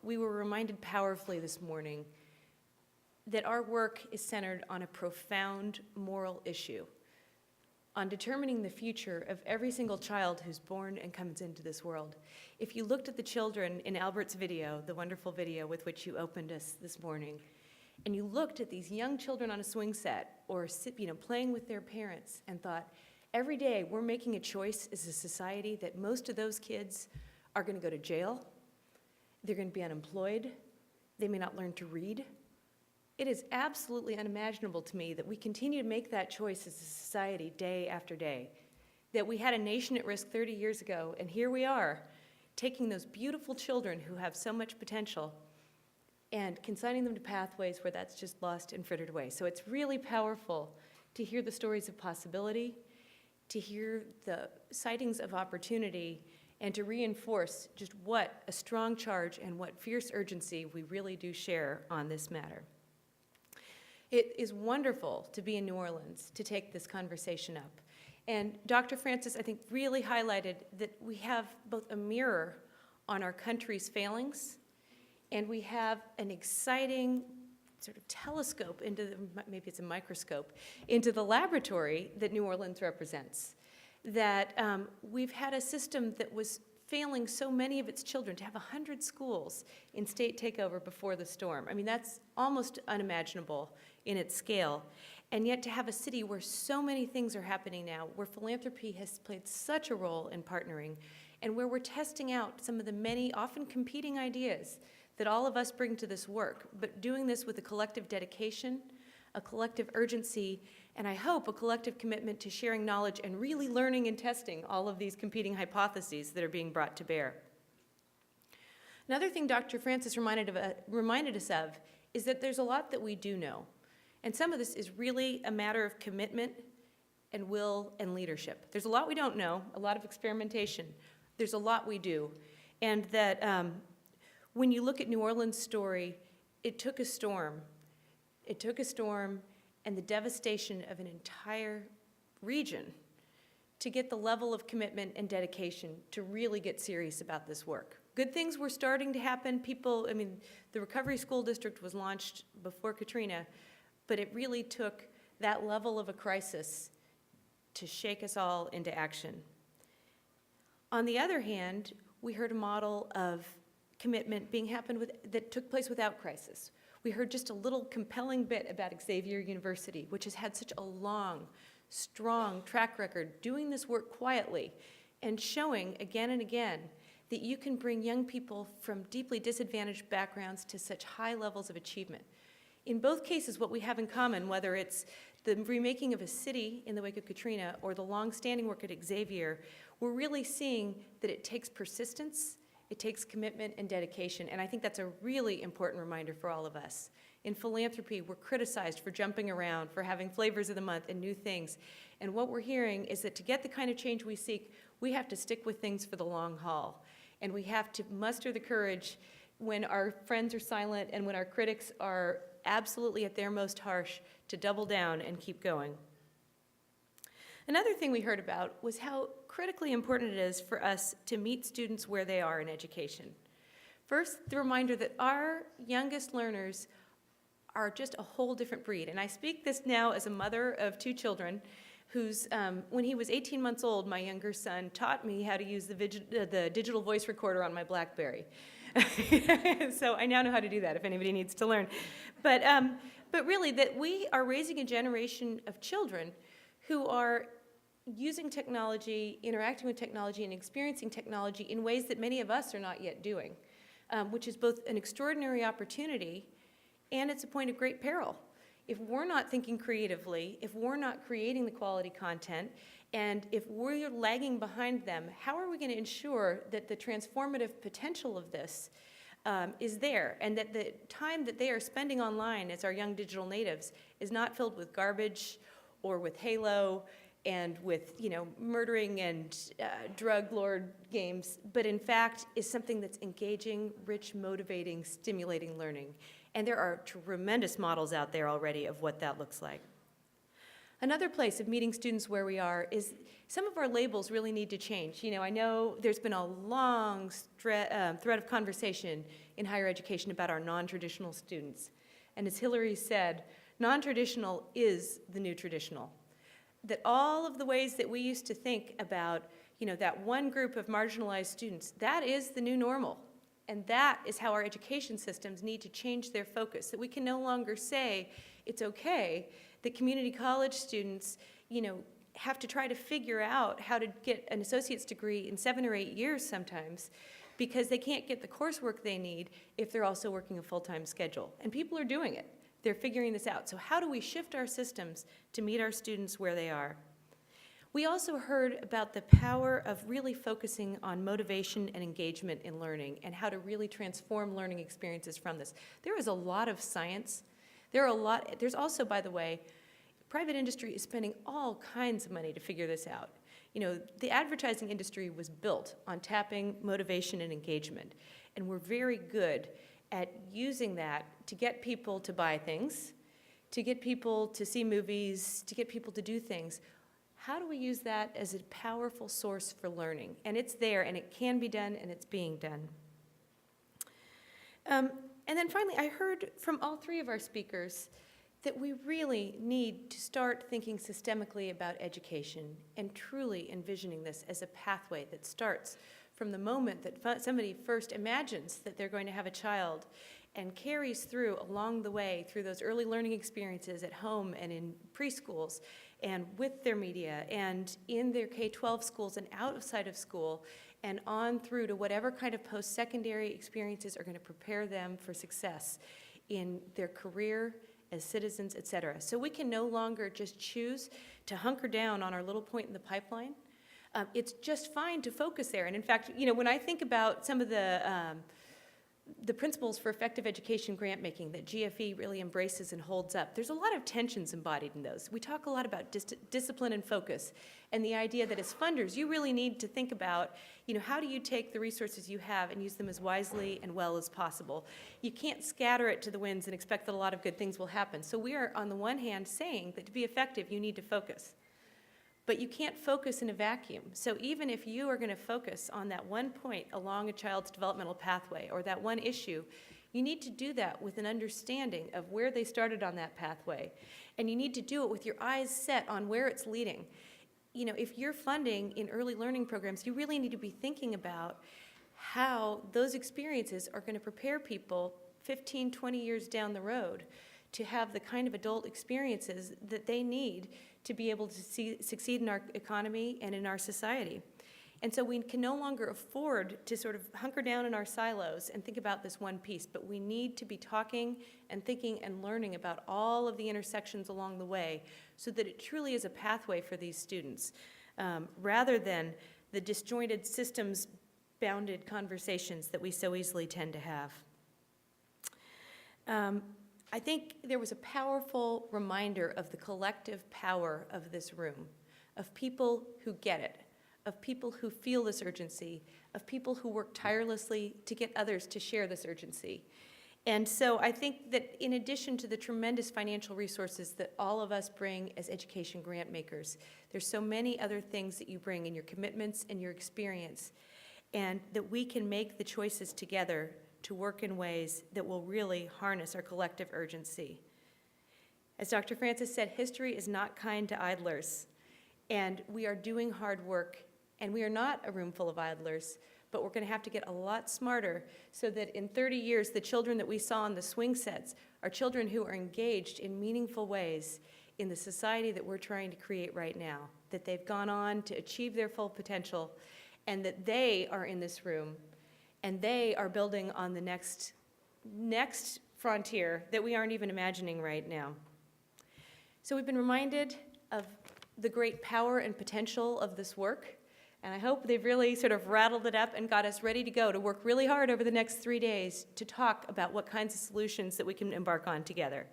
we were reminded powerfully this morning that our work is centered on a profound moral issue, on determining the future of every single child who's born and comes into this world. If you looked at the children in Albert's video, the wonderful video with which you opened us this morning, and you looked at these young children on a swing set or playing with their parents and thought, every day we're making a choice as a society that most of those kids are going to go to jail, they're going to be unemployed, they may not learn to read. It is absolutely unimaginable to me that we continue to make that choice as a society day after day, that we had a nation at risk 30 years ago, and here we are, taking those beautiful children who have so much potential and consigning them to pathways where that's just lost and frittered away. So it's really powerful to hear the stories of possibility, to hear the sightings of opportunity, and to reinforce just what a strong charge and what fierce urgency we really do share on this matter. It is wonderful to be in New Orleans to take this conversation up. And Dr. Francis, I think, really highlighted that we have both a mirror on our country's failings, and we have an exciting sort of telescope into, maybe it's a microscope, into the laboratory that New Orleans represents. That we've had a system that was failing so many of its children, to have 100 schools in state takeover before the storm. I mean, that's almost unimaginable in its scale. And yet to have a city where so many things are happening now, where philanthropy has played such a role in partnering, and where we're testing out some of the many often competing ideas that all of us bring to this work, but doing this with a collective dedication, a collective urgency, and I hope a collective commitment to sharing knowledge and really learning and testing all of these competing hypotheses that are being brought to bear. Another thing Dr. Francis reminded us of is that there's a lot that we do know. And some of this is really a matter of commitment and will and leadership. There's a lot we don't know, a lot of experimentation. There's a lot we do. And that when you look at New Orleans' story, it took a storm. It took a storm and the devastation of an entire region to get the level of commitment and dedication to really get serious about this work. Good things were starting to happen. The Recovery School District was launched before Katrina, but it really took that level of a crisis to shake us all into action. On the other hand, we heard a model of commitment that took place without crisis. We heard just a little compelling bit about Xavier University, which has had such a long, strong track record doing this work quietly and showing again and again that you can bring young people from deeply disadvantaged backgrounds to such high levels of achievement. In both cases, what we have in common, whether it's the remaking of a city in the wake of Katrina or the long-standing work at Xavier, we're really seeing that it takes persistence, it takes commitment and dedication, and I think that's a really important reminder for all of us. In philanthropy, we're criticized for jumping around, for having flavors of the month and new things, and what we're hearing is that to get the kind of change we seek, we have to stick with things for the long haul, and we have to muster the courage when our friends are silent and when our critics are absolutely at their most harsh to double down and keep going. Another thing we heard about was how critically important it is for us to meet students where they are in education. First, the reminder that our youngest learners are just a whole different breed. And I speak this now as a mother of 2 children whose, when he was 18 months old, my younger son taught me how to use the digital voice recorder on my BlackBerry. So I now know how to do that if anybody needs to learn. But really, that we are raising a generation of children who are using technology, interacting with technology, and experiencing technology in ways that many of us are not yet doing, which is both an extraordinary opportunity and it's a point of great peril. If we're not thinking creatively, if we're not creating the quality content, and if we're lagging behind them, how are we going to ensure that the transformative potential of this is there, and that the time that they are spending online as our young digital natives is not filled with garbage or with Halo and with murdering and drug lord games, but in fact is something that's engaging, rich, motivating, stimulating learning. And there are tremendous models out there already of what that looks like. Another place of meeting students where we are is some of our labels really need to change. You know, I know there's been a long thread of conversation in higher education about our non-traditional students. And as Hilary said, non-traditional is the new traditional. That all of the ways that we used to think about, you know, that one group of marginalized students, that is the new normal. And that is how our education systems need to change their focus, that we can no longer say it's okay that community college students, you know, have to try to figure out how to get an associate's degree in 7 or 8 years sometimes because they can't get the coursework they need if they're also working a full-time schedule. And people are doing it. They're figuring this out. So how do we shift our systems to meet our students where they are? We also heard about the power of really focusing on motivation and engagement in learning and how to really transform learning experiences from this. There is a lot of science. There's also, by the way, private industry is spending all kinds of money to figure this out. You know, the advertising industry was built on tapping motivation and engagement, and we're very good at using that to get people to buy things, to get people to see movies, to get people to do things. How do we use that as a powerful source for learning? And it's there, and it can be done, and it's being done. And then finally, I heard from all three of our speakers that we really need to start thinking systemically about education and truly envisioning this as a pathway that starts from the moment that somebody first imagines that they're going to have a child and carries through along the way through those early learning experiences at home and in preschools and with their media and in their K-12 schools and outside of school and on through to whatever kind of post-secondary experiences are going to prepare them for success in their career as citizens, et cetera. So we can no longer just choose to hunker down on our little point in the pipeline. It's just fine to focus there. And in fact, you know, when I think about some of the principles for effective education grant making that GFE really embraces and holds up, there's a lot of tensions embodied in those. We talk a lot about discipline and focus and the idea that as funders, you really need to think about, you know, how do you take the resources you have and use them as wisely and well as possible. You can't scatter it to the winds and expect that a lot of good things will happen. So we are, on the one hand, saying that to be effective, you need to focus. But you can't focus in a vacuum. So even if you are going to focus on that one point along a child's developmental pathway or that one issue, you need to do that with an understanding of where they started on that pathway. And you need to do it with your eyes set on where it's leading. You know, if you're funding in early learning programs, you really need to be thinking about how those experiences are going to prepare people 15, 20 years down the road to have the kind of adult experiences that they need to be able to succeed in our economy and in our society. And so we can no longer afford to sort of hunker down in our silos and think about this one piece, but we need to be talking and thinking and learning about all of the intersections along the way so that it truly is a pathway for these students, rather than the disjointed systems-bounded conversations that we so easily tend to have. I think there was a powerful reminder of the collective power of this room, of people who get it, of people who feel this urgency, of people who work tirelessly to get others to share this urgency. And so I think that in addition to the tremendous financial resources that all of us bring as education grant makers, there's so many other things that you bring in your commitments and your experience, and that we can make the choices together to work in ways that will really harness our collective urgency. As Dr. Francis said, history is not kind to idlers, and we are doing hard work, and we are not a room full of idlers, but we're going to have to get a lot smarter so that in 30 years, the children that we saw in the swing sets are children who are engaged in meaningful ways in the society that we're trying to create right now, that they've gone on to achieve their full potential, and that they are in this room and they are building on the next frontier that we aren't even imagining right now. So we've been reminded of the great power and potential of this work, and I hope they've really sort of rattled it up and got us ready to go to work really hard over the next 3 days to talk about what kinds of solutions that we can embark on together.